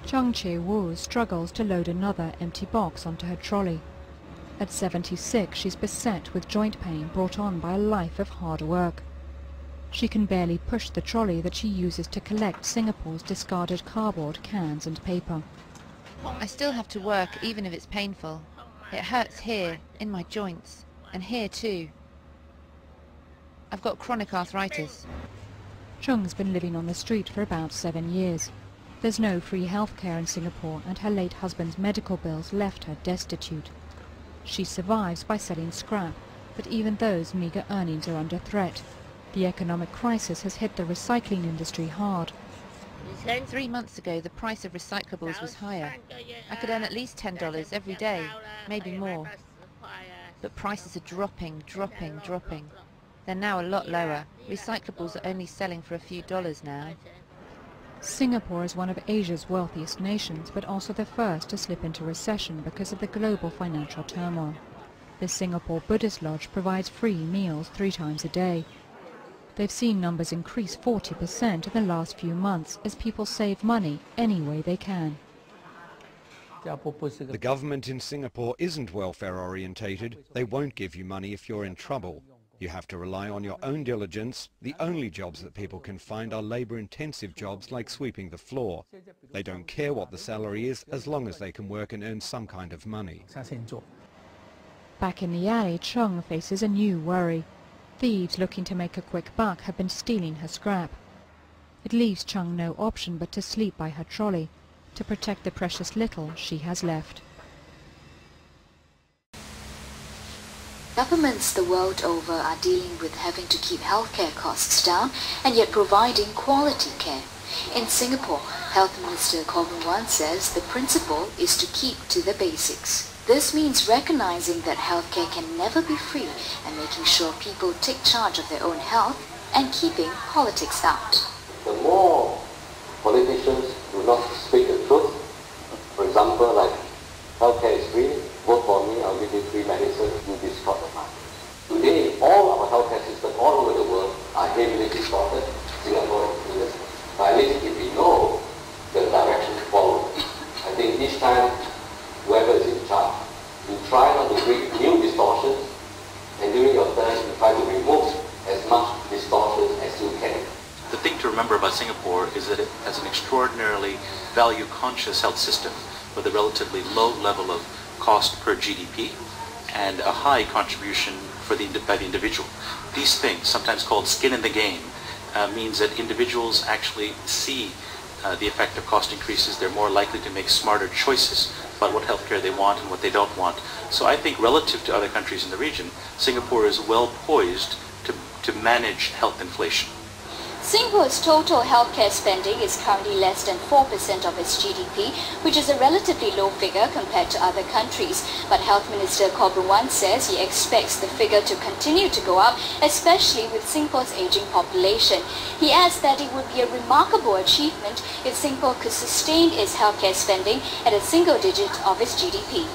Chung Che-woo struggles to load another empty box onto her trolley. At 76, she's beset with joint pain brought on by a life of hard work. She can barely push the trolley that she uses to collect Singapore's discarded cardboard, cans and paper. I still have to work even if it's painful. It hurts here, in my joints, and here too. I've got chronic arthritis. Chung's been living on the street for about 7 years. There's no free healthcare in Singapore, and her late husband's medical bills left her destitute. She survives by selling scrap, but even those meagre earnings are under threat. The economic crisis has hit the recycling industry hard. 3 months ago, the price of recyclables was higher. I could earn at least $10 every day, maybe more. But prices are dropping. They're now a lot lower. Recyclables are only selling for a few dollars now. Singapore is one of Asia's wealthiest nations, but also the first to slip into recession because of the global financial turmoil. The Singapore Buddhist Lodge provides free meals 3 times a day. They've seen numbers increase 40% in the last few months as people save money any way they can. The government in Singapore isn't welfare orientated. They won't give you money if you're in trouble. You have to rely on your own diligence. The only jobs that people can find are labour-intensive jobs like sweeping the floor. They don't care what the salary is as long as they can work and earn some kind of money. Back in the alley, Chung faces a new worry. Thieves looking to make a quick buck have been stealing her scrap. It leaves Chung no option but to sleep by her trolley, to protect the precious little she has left. Governments the world over are dealing with having to keep healthcare costs down and yet providing quality care. In Singapore, Health Minister Khaw says the principle is to keep to the basics. This means recognizing that healthcare can never be free and making sure people take charge of their own health and keeping politics out. The more politicians do not speak the truth, for example, like healthcare is free, vote for me, I'll give you free medicine, you distort the market. Today, all our healthcare systems all over the world are heavily distorted. Singapore is but at least if we know the direction to follow, I think each time whoever is in charge, you try not to bring new distortions, and during your term, you try to remove as much distortions as you can. The thing to remember about Singapore is that it has an extraordinarily value-conscious health system with a relatively low level of cost per GDP and a high contribution by the individual. These things, sometimes called skin in the game, means that individuals actually see the effect of cost increases. They're more likely to make smarter choices about what healthcare they want and what they don't want. So I think relative to other countries in the region, Singapore is well poised to manage health inflation. Singapore's total healthcare spending is currently less than 4% of its GDP, which is a relatively low figure compared to other countries. But Health Minister Khaw says he expects the figure to continue to go up, especially with Singapore's aging population. He adds that it would be a remarkable achievement if Singapore could sustain its healthcare spending at a single digit of its GDP.